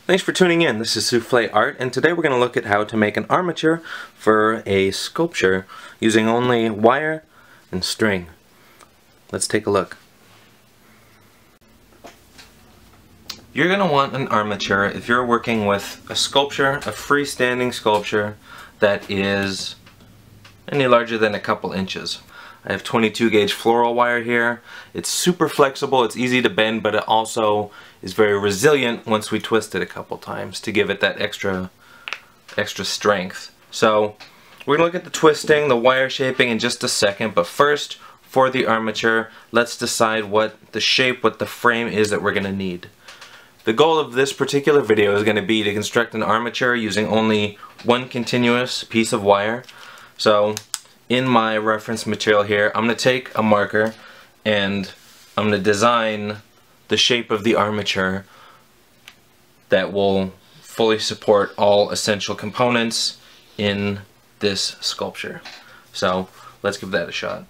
Thanks for tuning in. This is Souffle Art, and today we're going to look at how to make an armature for a sculpture using only wire and string. Let's take a look. You're going to want an armature if you're working with a sculpture, a freestanding sculpture that is any larger than a couple inches. I have 22 gauge floral wire here. It's super flexible, it's easy to bend, but it also is very resilient once we twist it a couple times to give it that extra strength. So we're going to look at the twisting, the wire shaping in just a second, but first, for the armature, let's decide what the shape, what the frame is that we're going to need. The goal of this particular video is going to be to construct an armature using only one continuous piece of wire. So in my reference material here, I'm going to take a marker and I'm going to design the shape of the armature that will fully support all essential components in this sculpture. So let's give that a shot.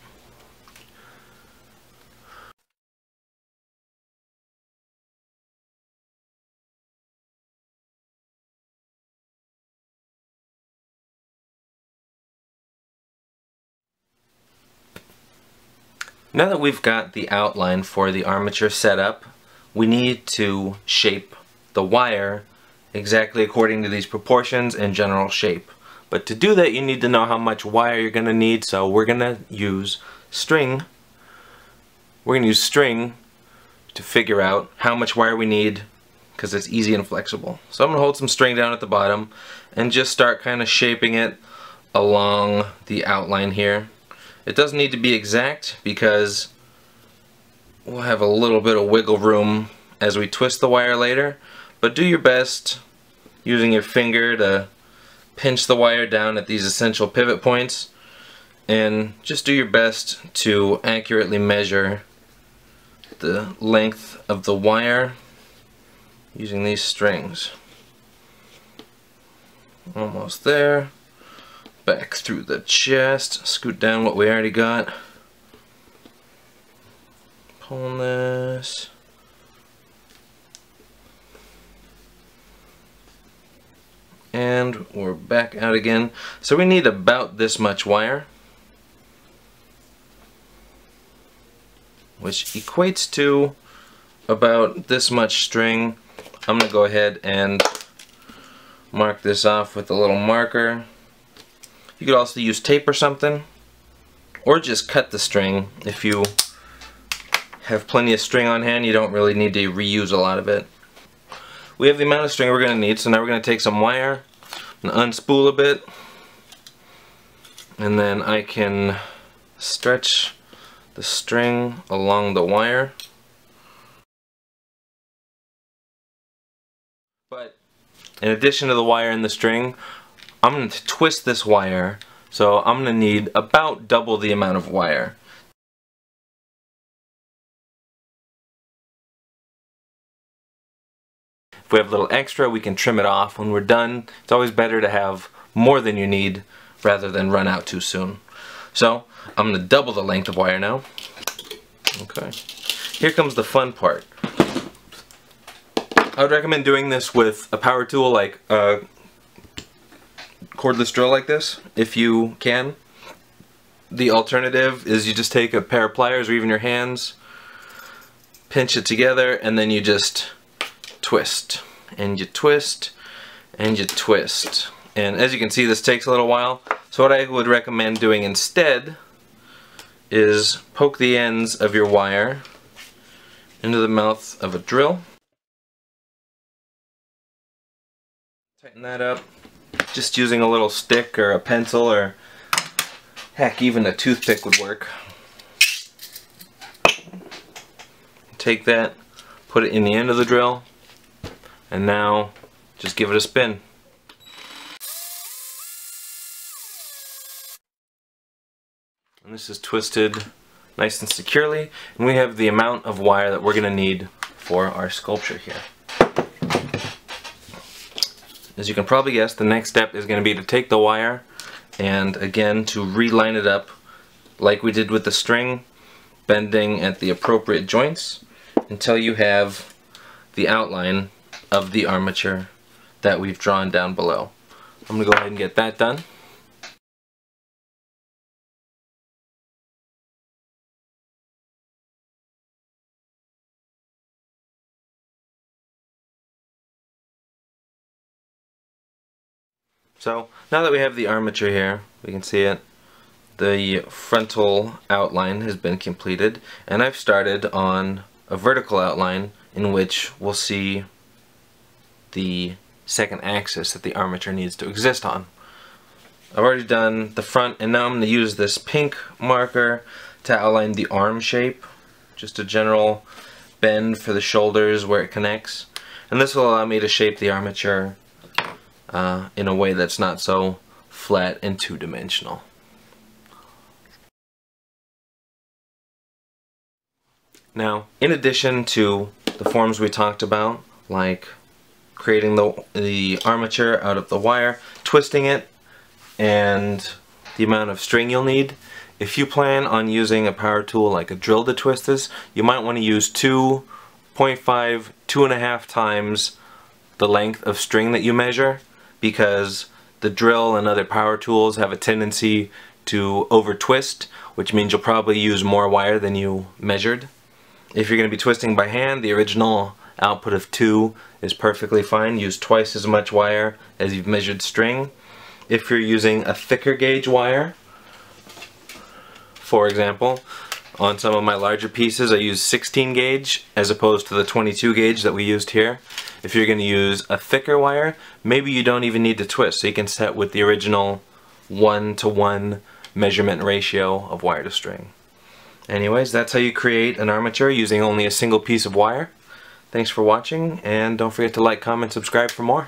Now that we've got the outline for the armature set up, we need to shape the wire exactly according to these proportions and general shape. But to do that, you need to know how much wire you're going to need, so we're going to use string. We're going to use string to figure out how much wire we need, because it's easy and flexible. So I'm going to hold some string down at the bottom and just start kind of shaping it along the outline here. It doesn't need to be exact because we'll have a little bit of wiggle room as we twist the wire later, but do your best using your finger to pinch the wire down at these essential pivot points, and just do your best to accurately measure the length of the wire using these strings. Almost there. Back through the chest, scoot down what we already got. Pulling this. And we're back out again. So we need about this much wire, which equates to about this much string. I'm going to go ahead and mark this off with a little marker. You could also use tape or something, or just cut the string. If you have plenty of string on hand, you don't really need to reuse a lot of it. We have the amount of string we're going to need, so now we're going to take some wire and unspool a bit, and then I can stretch the string along the wire. But in addition to the wire and the string, I'm going to twist this wire, so I'm going to need about double the amount of wire. If we have a little extra, we can trim it off when we're done. It's always better to have more than you need rather than run out too soon. So I'm going to double the length of wire now. Okay. Here comes the fun part. I would recommend doing this with a power tool like a cordless drill like this, if you can. The alternative is you just take a pair of pliers or even your hands, pinch it together, and then you just twist. And you twist, and you twist. And as you can see, this takes a little while. So what I would recommend doing instead is poke the ends of your wire into the mouth of a drill. Tighten that up. Just using a little stick or a pencil, or heck, even a toothpick would work. Take that, put it in the end of the drill, and now just give it a spin. And this is twisted nice and securely, and we have the amount of wire that we're going to need for our sculpture here. As you can probably guess, the next step is going to be to take the wire and again to reline it up like we did with the string, bending at the appropriate joints until you have the outline of the armature that we've drawn down below. I'm going to go ahead and get that done. So now that we have the armature here, we can see it. The frontal outline has been completed, and I've started on a vertical outline in which we'll see the second axis that the armature needs to exist on. I've already done the front, and now I'm going to use this pink marker to outline the arm shape, just a general bend for the shoulders where it connects, and this will allow me to shape the armature in a way that's not so flat and two-dimensional. Now, in addition to the forms we talked about, like creating the armature out of the wire, twisting it, and the amount of string you'll need, if you plan on using a power tool like a drill to twist this, you might want to use 2.5, 2.5 times the length of string that you measure, because the drill and other power tools have a tendency to over twist, which means you'll probably use more wire than you measured. If you're going to be twisting by hand, the original output of 2 is perfectly fine. Use twice as much wire as you've measured string. If you're using a thicker gauge wire, for example, on some of my larger pieces I use 16 gauge as opposed to the 22 gauge that we used here. If you're going to use a thicker wire, maybe you don't even need to twist, so you can set with the original 1-to-1 measurement ratio of wire to string. Anyways, that's how you create an armature using only a single piece of wire. Thanks for watching, and don't forget to like, comment, subscribe for more.